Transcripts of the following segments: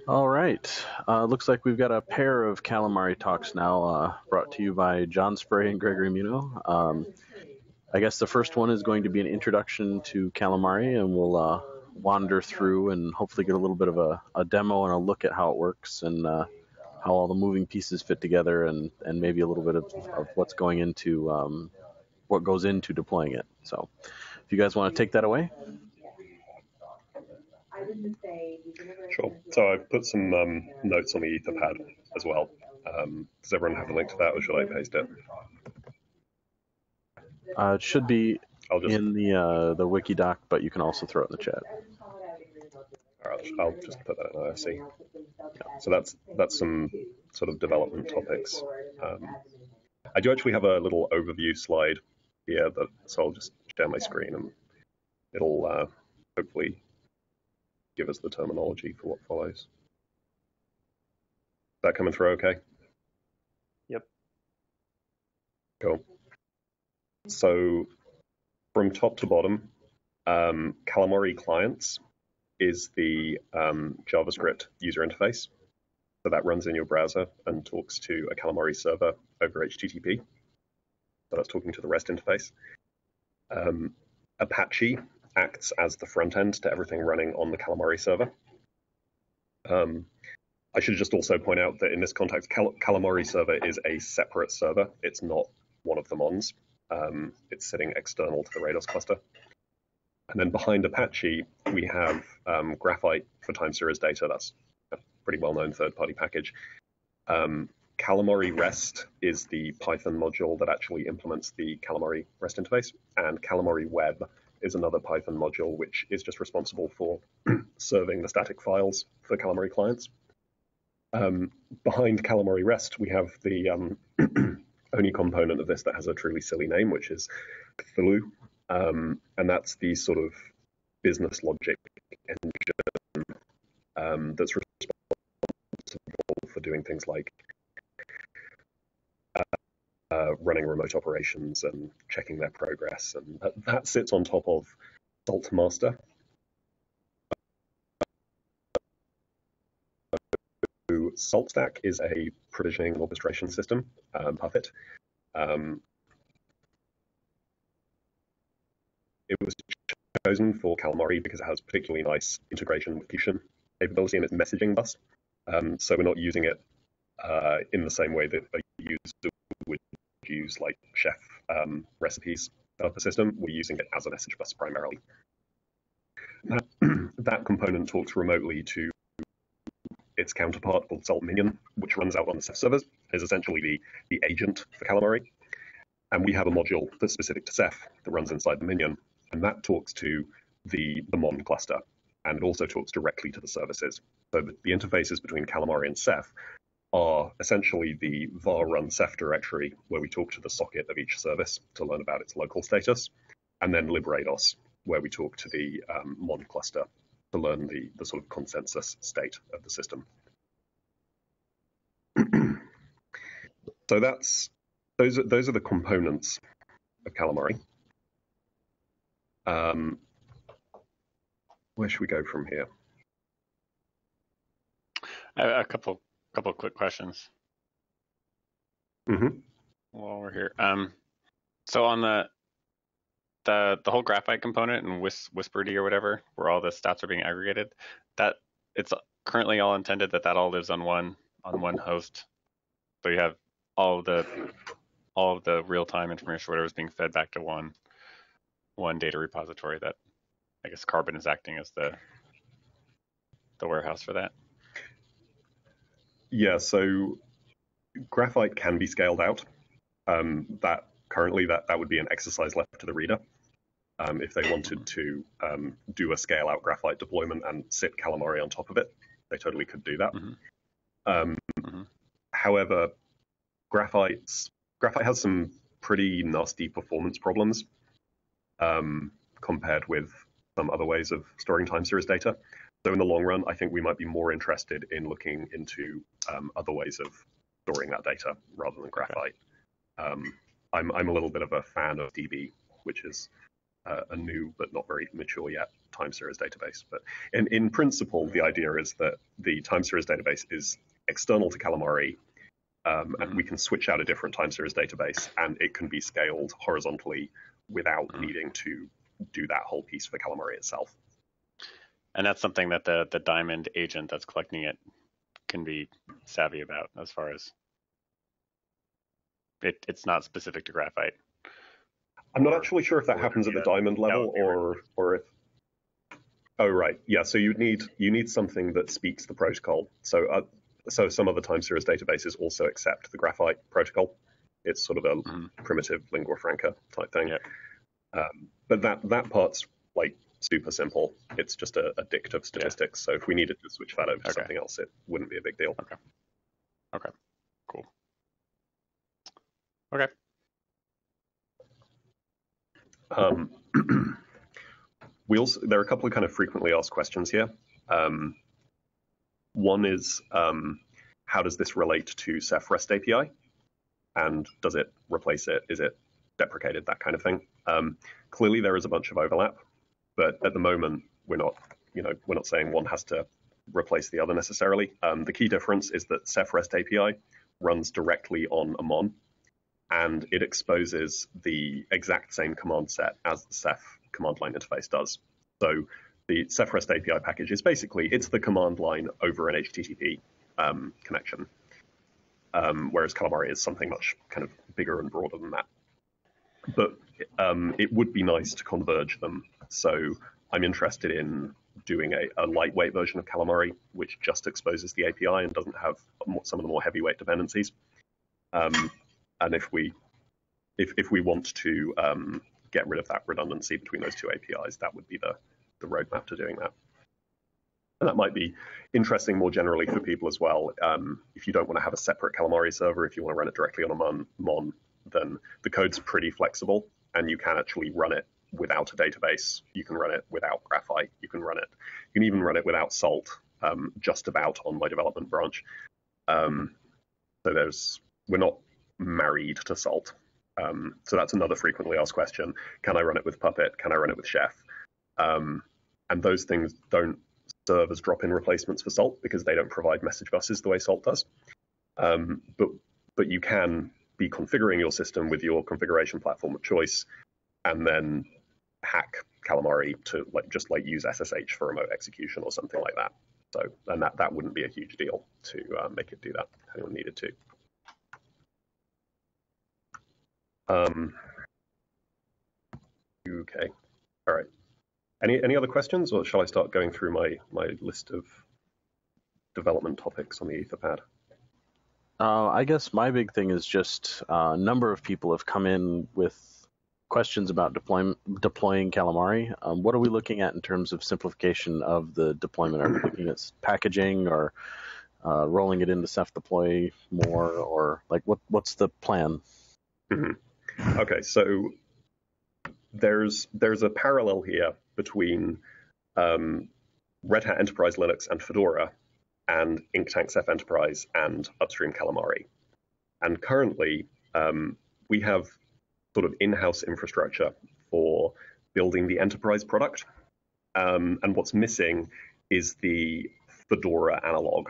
All right. Looks like we've got a pair of Calamari talks now, brought to you by John Spray and Gregory Muno. I guess the first one is going to be an introduction to Calamari, and we'll wander through and hopefully get a little bit of a demo and a look at how it works and how all the moving pieces fit together, and maybe a little bit of what's going into what goes into deploying it. So, if you guys want to take that away. Sure. So I've put some notes on the Etherpad as well. Does everyone have a link to that, or should I paste it? It should be in the wiki doc, but you can also throw it in the chat. All right, I'll just put that in IRC. Yeah. So that's some sort of development topics. I do actually have a little overview slide here, so I'll just share my screen and it'll hopefully give us the terminology for what follows. Is that coming through okay? Yep. Cool. So from top to bottom, Calamari clients is the JavaScript user interface. So that runs in your browser and talks to a Calamari server over HTTP. So that's talking to the REST interface. Apache acts as the front end to everything running on the Calamari server. I should just also point out that in this context, Calamari server is a separate server. It's not one of the mons. It's sitting external to the Rados cluster. And then behind Apache, we have Graphite for time series data. That's a pretty well-known third-party package. Calamari REST is the Python module that actually implements the Calamari REST interface, and Calamari Web is another Python module which is just responsible for serving the static files for Calamari clients. Behind Calamari REST, we have the only component of this that has a truly silly name, which is Cthulhu, and that's the sort of business logic engine that's responsible for doing things like running remote operations and checking their progress, and that sits on top of Saltmaster. SaltStack is a provisioning orchestration system, Puppet. It was chosen for Calamari because it has particularly nice integration with Fusion capability in its messaging bus. So we're not using it in the same way that a user would use like Ceph recipes of the system. We're using it as a message bus primarily. That component talks remotely to its counterpart called Salt Minion, which runs out on the Ceph servers, is essentially the agent for Calamari. And we have a module that's specific to Ceph that runs inside the Minion, and that talks to the Mon cluster, and it also talks directly to the services. So the interfaces between Calamari and Ceph are essentially the var run Ceph directory, where we talk to the socket of each service to learn about its local status, and then librados, where we talk to the Mon cluster to learn the sort of consensus state of the system. So those are the components of Calamari. Where should we go from here? A couple quick questions. Mm-hmm. While we're here, so on the whole Graphite component and Whisperdy or whatever, where all the stats are being aggregated, that it's currently all intended that all lives on one host. So you have all of the real-time information, whatever is being fed back to one data repository. That I guess Carbon is acting as the warehouse for that. Yeah. So Graphite can be scaled out. That currently that would be an exercise left to the reader. If they wanted to do a scale-out Graphite deployment and sit Calamari on top of it, they totally could do that. Mm-hmm. However, Graphite has some pretty nasty performance problems compared with some other ways of storing time series data. So in the long run, I think we might be more interested in looking into other ways of storing that data rather than Graphite. I'm a little bit of a fan of DB, which is a new but not very mature yet time series database. But in principle, the idea is that the time series database is external to Calamari, and we can switch out a different time series database, and it can be scaled horizontally without needing to do that whole piece for Calamari itself. And that's something that the Diamond agent that's collecting it can be savvy about, as far as it's not specific to Graphite. I'm not actually sure if that happens at the Diamond level or if. Oh right, yeah. So you need something that speaks the protocol. So some of the time series databases also accept the Graphite protocol. It's sort of a primitive lingua franca type thing. Yep. But that part's like super simple. It's just a dict of statistics. So if we needed to switch that over to something else, it wouldn't be a big deal. Okay. Cool. Okay. There are a couple of kind of frequently asked questions here. One is, how does this relate to Ceph REST API? And does it replace it? Is it deprecated? That kind of thing. Clearly, there is a bunch of overlap, but at the moment, we're not saying one has to replace the other necessarily. The key difference is that Ceph REST API runs directly on a mon, and it exposes the exact same command set as the Ceph command line interface does. So the Ceph REST API package is basically, it's the command line over an HTTP connection, whereas Calamari is something much kind of bigger and broader than that. But it would be nice to converge them. So I'm interested in doing a lightweight version of Calamari, which just exposes the API and doesn't have some of the more heavyweight dependencies. And if we want to get rid of that redundancy between those two APIs, that would be the roadmap to doing that. And that might be interesting more generally for people as well. If you don't want to have a separate Calamari server, if you want to run it directly on a mon, then the code's pretty flexible, and you can actually run it without a database. You can run it without Graphite. You can even run it without Salt, just about on my development branch. So we're not married to Salt. So that's another frequently asked question. Can I run it with Puppet? Can I run it with Chef? And those things don't serve as drop-in replacements for Salt because they don't provide message buses the way Salt does. But you can be configuring your system with your configuration platform of choice, and then hack Calamari to just use SSH for remote execution or something like that. So, and that wouldn't be a huge deal to make it do that if anyone needed to. Okay, all right. Any other questions, or shall I start going through my list of development topics on the Etherpad? I guess my big thing is just a number of people have come in with questions about deploying Calamari. What are we looking at in terms of simplification of the deployment? Are we looking at packaging or rolling it into Ceph deploy more, or what's the plan? Mm-hmm. Okay, so there's a parallel here between Red Hat Enterprise Linux and Fedora, and Inktank Ceph Enterprise and upstream Calamari. And currently, we have sort of in-house infrastructure for building the enterprise product. And what's missing is the Fedora analog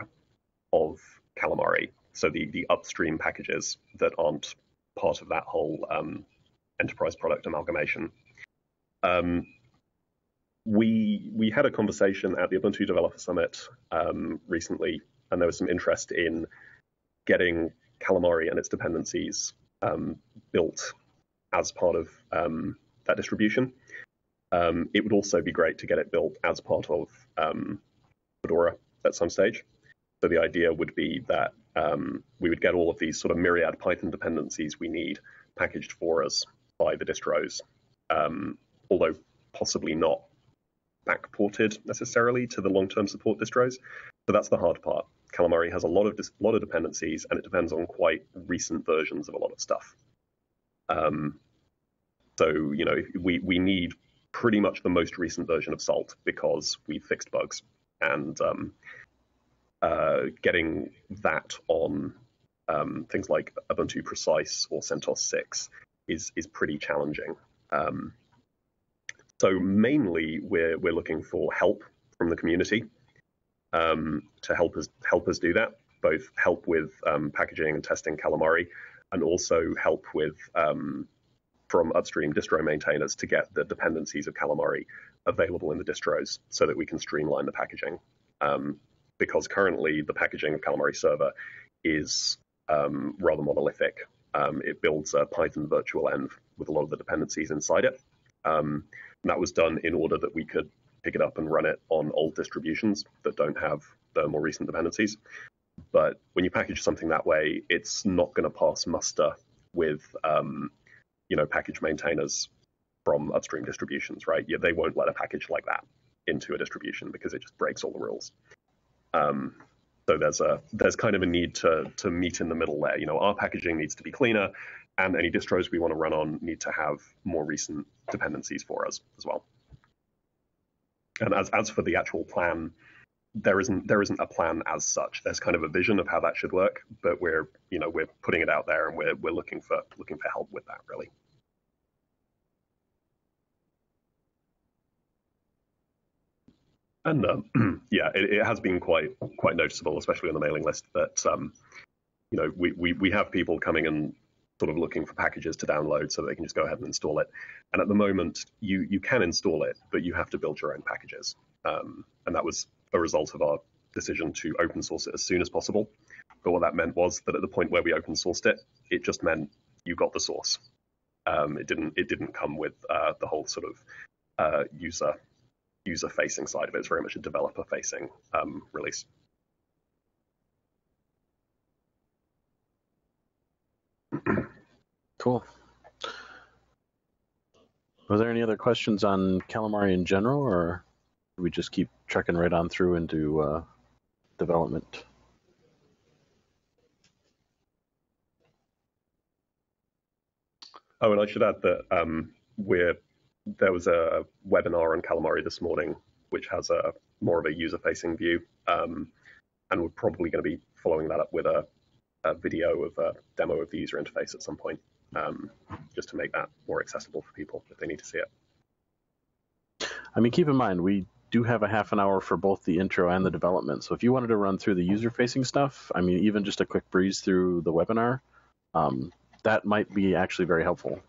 of Calamari. So the upstream packages that aren't part of that whole enterprise product amalgamation. We had a conversation at the Ubuntu Developer Summit recently, and there was some interest in getting Calamari and its dependencies built as part of that distribution. It would also be great to get it built as part of Fedora at some stage. So the idea would be that we would get all of these sort of myriad Python dependencies we need packaged for us by the distros, although possibly not backported necessarily to the long-term support distros. So that's the hard part. Calamari has a lot of dependencies, and it depends on quite recent versions of a lot of stuff. So we need pretty much the most recent version of Salt because we fixed bugs, and getting that on things like Ubuntu Precise or CentOS 6 is pretty challenging. So mainly we're looking for help from the community to help us do that, both help with packaging and testing Calamari, and also help with from upstream distro maintainers to get the dependencies of Calamari available in the distros so that we can streamline the packaging. Because currently the packaging of Calamari server is rather monolithic. It builds a Python virtual env with a lot of the dependencies inside it. And that was done in order that we could pick it up and run it on old distributions that don't have the more recent dependencies. But when you package something that way, it's not going to pass muster with package maintainers from upstream distributions, right? Yeah, they won't let a package like that into a distribution because it just breaks all the rules. So there's kind of a need to meet in the middle there. Our packaging needs to be cleaner, and any distros we want to run on need to have more recent dependencies for us as well. And as for the actual plan, there isn't a plan as such. There's kind of a vision of how that should work, but we're putting it out there, and we're looking for help with that, really. And yeah, it has been quite noticeable, especially on the mailing list, that we have people coming and sort of looking for packages to download so that they can just go ahead and install it. And at the moment, you can install it, but you have to build your own packages. And that was a result of our decision to open source it as soon as possible. But what that meant was that at the point where we open sourced it, it just meant you got the source. It didn't come with the whole sort of user-facing side of it. It's very much a developer-facing release. Cool. Were there any other questions on Calamari in general, or do we just keep trekking right on through into development? Oh, and I should add that there was a webinar on Calamari this morning, which has more of a user-facing view, and we're probably going to be following that up with a video of a demo of the user interface at some point, just to make that more accessible for people if they need to see it. I mean, keep in mind, we do have a half an hour for both the intro and the development. So if you wanted to run through the user-facing stuff, I mean, even just a quick breeze through the webinar, that might be actually very helpful.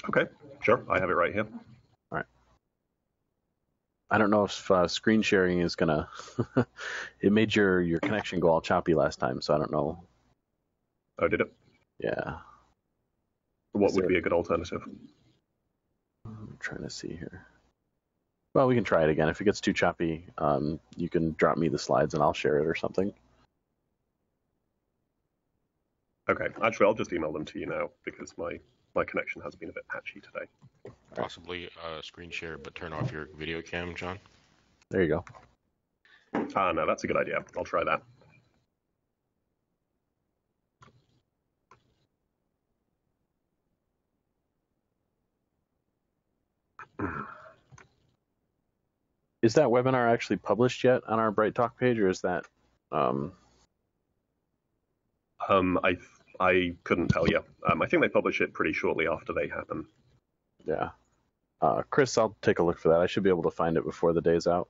Okay, sure. I have it right here. All right. I don't know if screen sharing is going to... It made your connection go all choppy last time, so I don't know. Oh, did it? Yeah. What would be a good alternative? I'm trying to see here. Well, we can try it again. If it gets too choppy, you can drop me the slides and I'll share it or something. Okay. Actually, I'll just email them to you now because my connection has been a bit patchy today. Possibly screen share, but turn off your video cam, John. There you go. No, that's a good idea. I'll try that. Is that webinar actually published yet on our Bright Talk page, or is that? I couldn't tell you. I think they publish it pretty shortly after they happen. Yeah. Chris, I'll take a look for that. I should be able to find it before the day's out.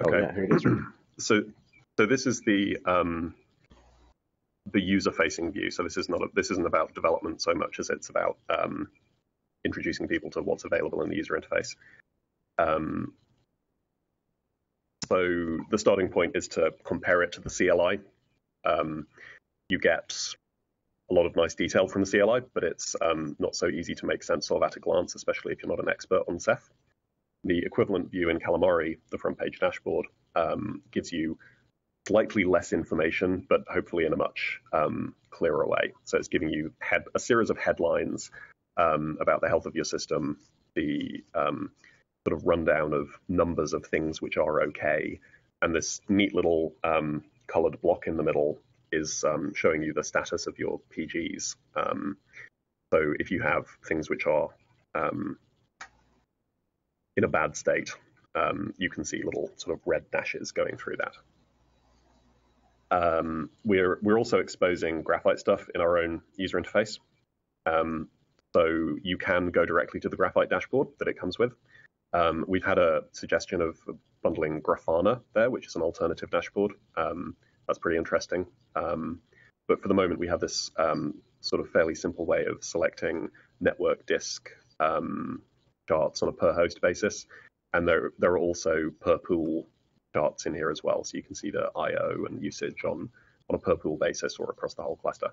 Okay. Oh, yeah, here it is. So this is the user-facing view. So this isn't about development so much as it's about introducing people to what's available in the user interface. So the starting point is to compare it to the CLI. You get a lot of nice detail from the CLI, but it's not so easy to make sense of at a glance, especially if you're not an expert on Ceph. The equivalent view in Calamari, the front page dashboard, gives you slightly less information, but hopefully in a much clearer way. So it's giving you a series of headlines about the health of your system, the sort of rundown of numbers of things which are okay, and this neat little colored block in the middle is showing you the status of your PGs. So if you have things which are in a bad state, you can see little sort of red dashes going through that. We're also exposing Graphite stuff in our own user interface. So you can go directly to the Graphite dashboard that it comes with. We've had a suggestion of bundling Grafana there, which is an alternative dashboard. That's pretty interesting. But for the moment, we have this sort of fairly simple way of selecting network disk charts on a per host basis. And there are also per pool charts in here as well. So you can see the I/O and usage on a per pool basis or across the whole cluster.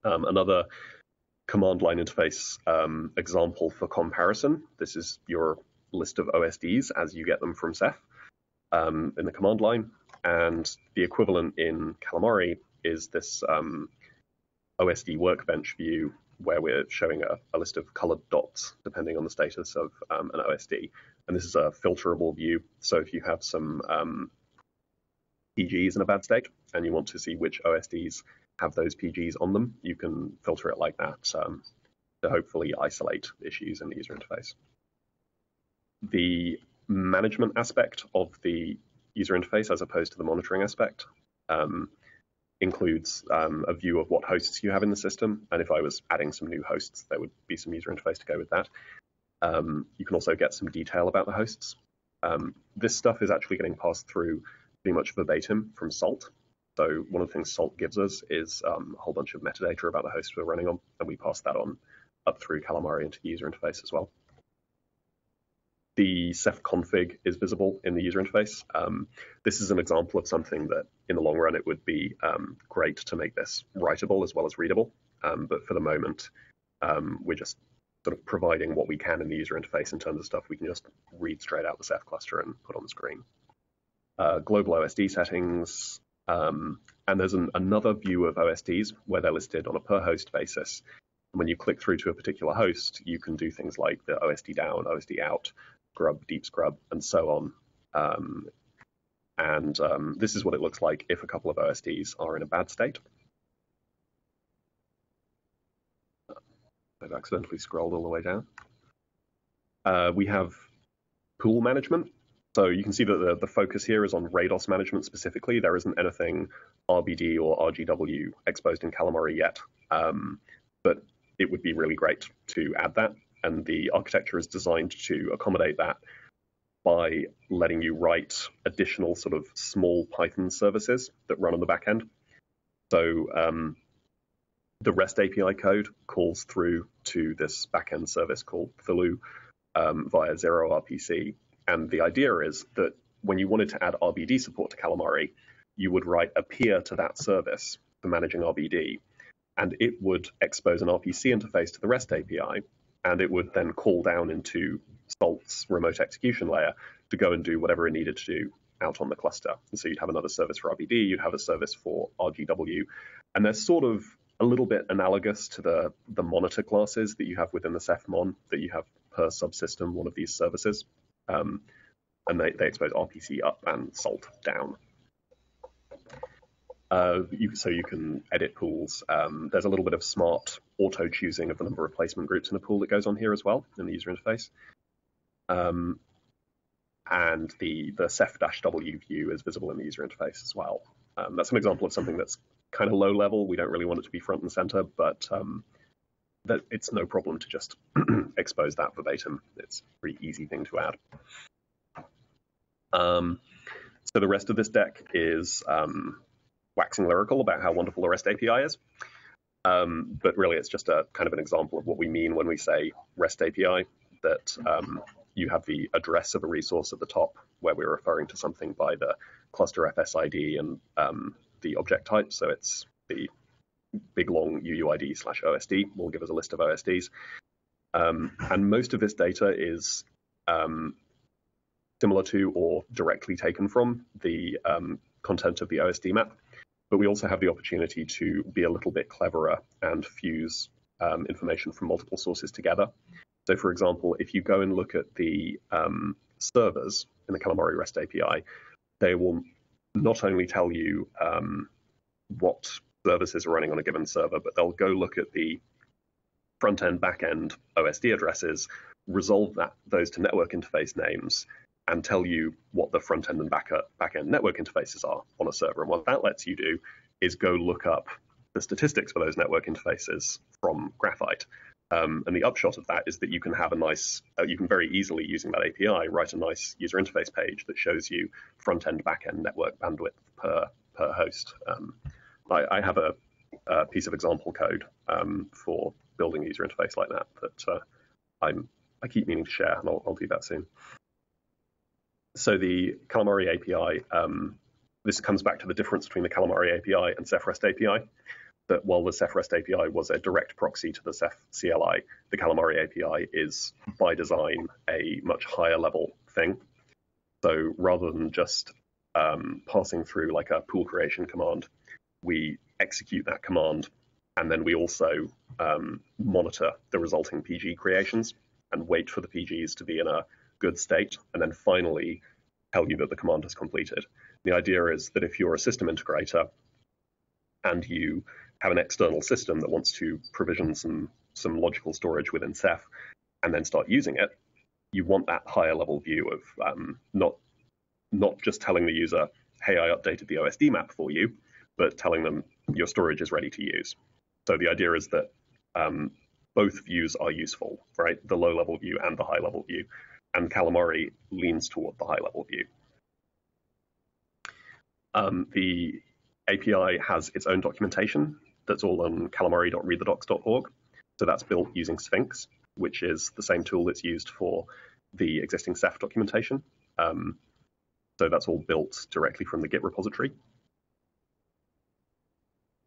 Another command line interface example for comparison. This is your list of OSDs as you get them from Ceph in the command line. And the equivalent in Calamari is this OSD Workbench view where we're showing a list of colored dots depending on the status of an OSD. And this is a filterable view. So if you have some PGs in a bad state and you want to see which OSDs have those PGs on them, you can filter it like that to hopefully isolate issues in the user interface. The management aspect of the user interface, as opposed to the monitoring aspect, includes a view of what hosts you have in the system. And if I was adding some new hosts, there would be some user interface to go with that. You can also get some detail about the hosts. This stuff is actually getting passed through pretty much verbatim from Salt. So one of the things Salt gives us is a whole bunch of metadata about the host we're running on, and we pass that on up through Calamari into the user interface as well. The Ceph config is visible in the user interface. This is an example of something that in the long run it would be great to make this writable as well as readable. But for the moment, we're just sort of providing what we can in the user interface in terms of stuff we can just read straight out the Ceph cluster and put on the screen. Global OSD settings, and there's another view of OSDs where they're listed on a per host basis. And when you click through to a particular host, you can do things like the OSD down, OSD out, scrub, deep scrub, and so on. This is what it looks like if a couple of OSDs are in a bad state. I've accidentally scrolled all the way down. We have pool management. So you can see that the focus here is on RADOS management specifically. There isn't anything RBD or RGW exposed in Calamari yet, but it would be really great to add that. And the architecture is designed to accommodate that by letting you write additional sort of small Python services that run on the back end. So the REST API code calls through to this backend service called Thilu via 0RPC. And the idea is that when you wanted to add RBD support to Calamari, you would write a peer to that service for managing RBD, and it would expose an RPC interface to the REST API, and it would then call down into Salt's remote execution layer to go and do whatever it needed to do out on the cluster. And so you'd have another service for RBD, you'd have a service for RGW, and they're sort of a little bit analogous to the monitor classes that you have within the Ceph mon, that you have per subsystem one of these services. And they expose RPC up and Salt down. So you can edit pools. There's a little bit of smart auto-choosing of the number of placement groups in a pool that goes on here as well in the user interface. And the Ceph-W view is visible in the user interface as well. That's an example of something that's kind of low level. We don't really want it to be front and center, but that it's no problem to just expose that verbatim. It's a pretty easy thing to add. So the rest of this deck is waxing lyrical about how wonderful the REST API is. But really, it's just a kind of an example of what we mean when we say REST API, that you have the address of a resource at the top where we're referring to something by the cluster FSID and the object type. So it's the big long UUID/OSD will give us a list of OSDs. And most of this data is similar to or directly taken from the content of the OSD map. But we also have the opportunity to be a little bit cleverer and fuse information from multiple sources together. So for example, if you go and look at the servers in the Calamari REST API, they will not only tell you what services are running on a given server, but they'll go look at the front-end, back-end OSD addresses, resolve those to network interface names, and tell you what the front end and back end network interfaces are on a server. And what that lets you do is go look up the statistics for those network interfaces from Graphite. And the upshot of that is that you can have a nice, you can very easily, using that API, write a nice user interface page that shows you front end, back end network bandwidth per host. I have a piece of example code for building a user interface like that I keep meaning to share, and I'll do that soon. So the Calamari API, this comes back to the difference between the Calamari API and Ceph REST API. That while the Ceph REST API was a direct proxy to the Ceph CLI, the Calamari API is by design a much higher level thing. So rather than just passing through like a pool creation command, we execute that command, and then we also monitor the resulting PG creations and wait for the PGs to be in a good state, and then finally tell you that the command has completed. The idea is that if you're a system integrator and you have an external system that wants to provision some logical storage within Ceph and then start using it, you want that higher level view of not just telling the user, hey, I updated the OSD map for you, but telling them your storage is ready to use. So the idea is that both views are useful, right? The low level view and the high level view. And Calamari leans toward the high level view. The API has its own documentation that's all on calamari.readthedocs.org. So that's built using Sphinx, which is the same tool that's used for the existing Ceph documentation. So that's all built directly from the Git repository.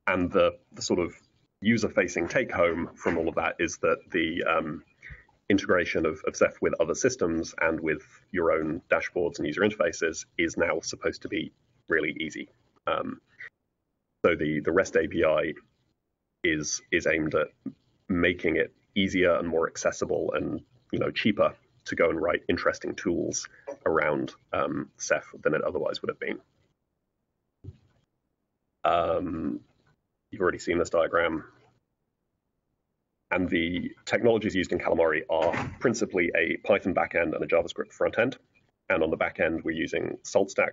And the sort of user-facing take-home from all of that is that the integration of Ceph with other systems and with your own dashboards and user interfaces is now supposed to be really easy. So the REST API is aimed at making it easier and more accessible and cheaper to go and write interesting tools around Ceph than it otherwise would have been. You've already seen this diagram. And the technologies used in Calamari are principally a Python backend and a JavaScript frontend. And on the backend, we're using SaltStack,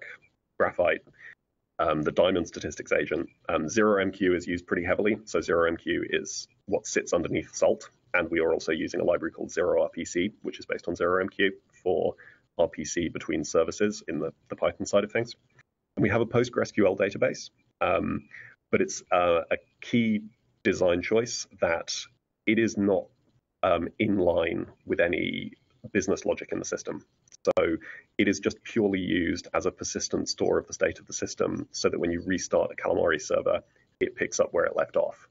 Graphite, the Diamond statistics agent. ZeroMQ is used pretty heavily. So ZeroMQ is what sits underneath Salt. And we are also using a library called ZeroRPC, which is based on ZeroMQ for RPC between services in the Python side of things. And we have a PostgreSQL database, but it's a key design choice that it is not in line with any business logic in the system. So it is just purely used as a persistent store of the state of the system so that when you restart a Calamari server, it picks up where it left off.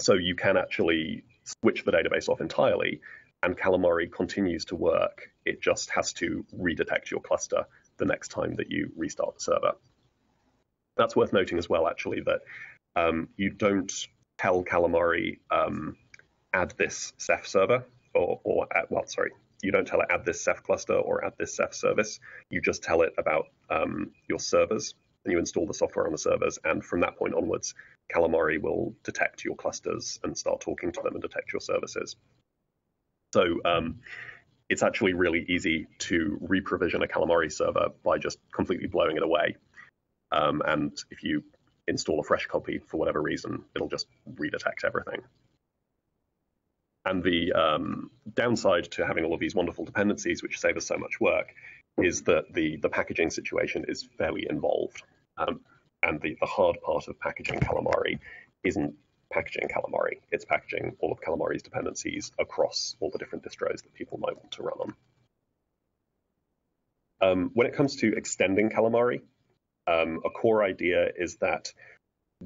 So you can actually switch the database off entirely and Calamari continues to work. It just has to redetect your cluster the next time that you restart the server. That's worth noting as well, actually, that you don't tell Calamari add this Ceph server you don't tell it add this Ceph cluster or add this Ceph service. You just tell it about your servers and you install the software on the servers. And from that point onwards, Calamari will detect your clusters and start talking to them and detect your services. So it's actually really easy to reprovision a Calamari server by just completely blowing it away. And if you install a fresh copy for whatever reason, it'll just redetect everything. And the downside to having all of these wonderful dependencies, which save us so much work, is that the packaging situation is fairly involved. And the hard part of packaging Calamari isn't packaging Calamari. It's packaging all of Calamari's dependencies across all the different distros that people might want to run on. When it comes to extending Calamari, a core idea is that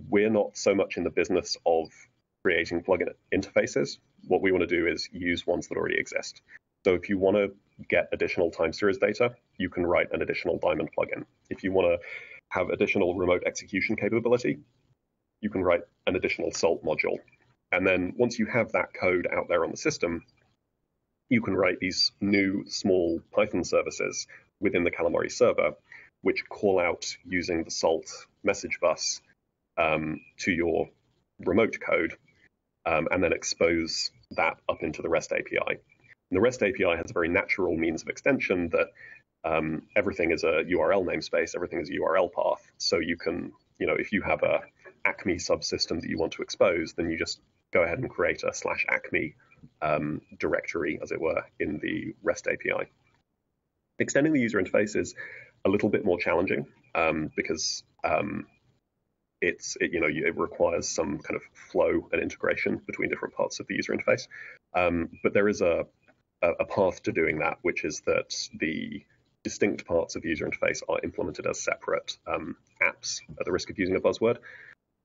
we're not so much in the business of creating plugin interfaces. What we want to do is use ones that already exist. So if you want to get additional time series data, you can write an additional Diamond plugin. If you want to have additional remote execution capability, you can write an additional Salt module. And then once you have that code out there on the system, you can write these new small Python services within the Calamari server, which call out using the Salt message bus to your remote code, and then expose that up into the REST API. And the REST API has a very natural means of extension that everything is a URL namespace, everything is a URL path. So you can, if you have a Acme subsystem that you want to expose, then you just go ahead and create a /Acme directory, as it were, in the REST API. Extending the user interface is a little bit more challenging because it requires some kind of flow and integration between different parts of the user interface. But there is a path to doing that, which is that the distinct parts of the user interface are implemented as separate apps, at the risk of using a buzzword.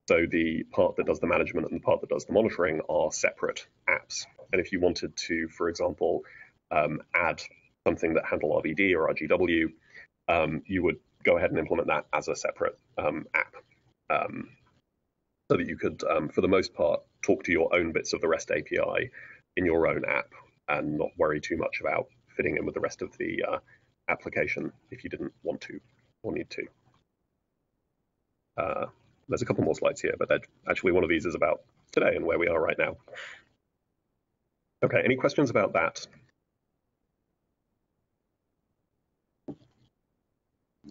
So the part that does the management and the part that does the monitoring are separate apps. And if you wanted to, for example, add something that handle RVD or RGW, you would go ahead and implement that as a separate app. So that you could, for the most part, talk to your own bits of the REST API in your own app and not worry too much about fitting in with the rest of the application if you didn't want to or need to. There's a couple more slides here, but actually one of these is about today and where we are right now. Okay, any questions about that?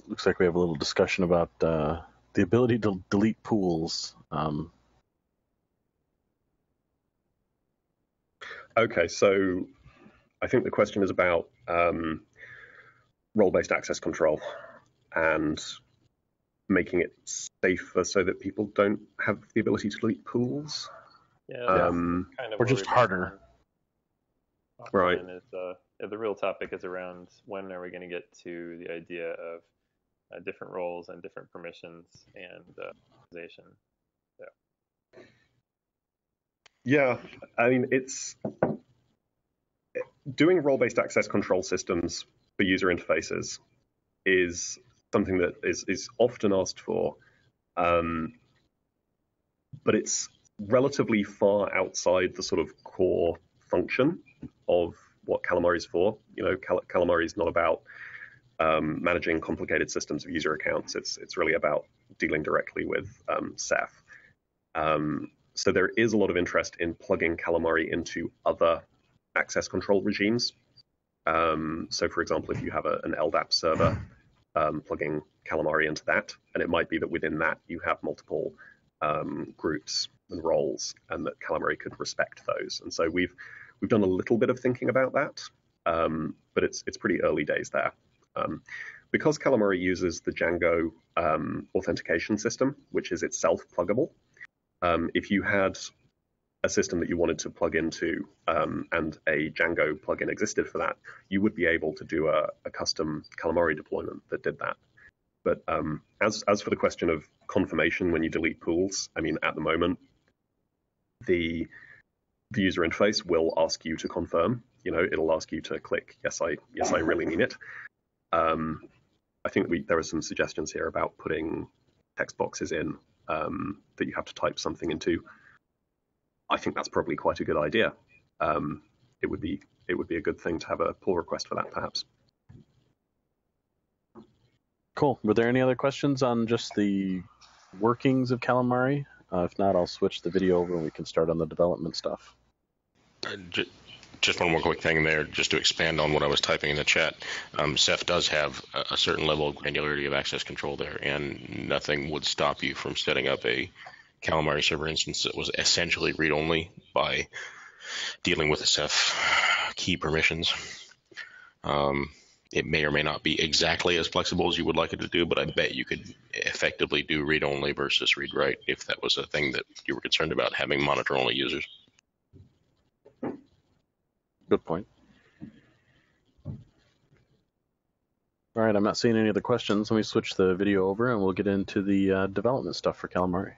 Looks like we have a little discussion about the ability to delete pools. Okay, so I think the question is about role-based access control and making it safer so that people don't have the ability to delete pools. Yeah, kind of or just harder. Right. Is, the real topic is around when are we going to get to the idea of different roles and different permissions and organization. Yeah, I mean, it's doing role-based access control systems for user interfaces is something that is often asked for, but it's relatively far outside the sort of core function of what Calamari is for. Calamari is not about managing complicated systems of user accounts. It's really about dealing directly with Ceph. So there is a lot of interest in plugging Calamari into other access control regimes. So for example, if you have an LDAP server, plugging Calamari into that, and it might be that within that you have multiple groups and roles, and that Calamari could respect those. And so we've done a little bit of thinking about that, but it's pretty early days there. Because Calamari uses the Django authentication system, which is itself pluggable, if you had a system that you wanted to plug into and a Django plugin existed for that, you would be able to do a custom Calamari deployment that did that. But as for the question of confirmation when you delete pools, I mean, at the moment, the user interface will ask you to confirm. It'll ask you to click, yes, I really mean it. I think there are some suggestions here about putting text boxes in that you have to type something into. I think that's probably quite a good idea. It would be a good thing to have a pull request for that, perhaps. Cool. Were there any other questions on just the workings of Calamari? If not, I'll switch the video over and we can start on the development stuff. Just one more quick thing there, just to expand on what I was typing in the chat. Ceph does have a certain level of granularity of access control there, and nothing would stop you from setting up a Calamari server instance that was essentially read-only by dealing with the Ceph key permissions. It may or may not be exactly as flexible as you would like it to do, but I bet you could effectively do read-only versus read-write if that was a thing that you were concerned about, having monitor-only users. Good point. All right, I'm not seeing any other questions. Let me switch the video over and we'll get into the development stuff for Calamari.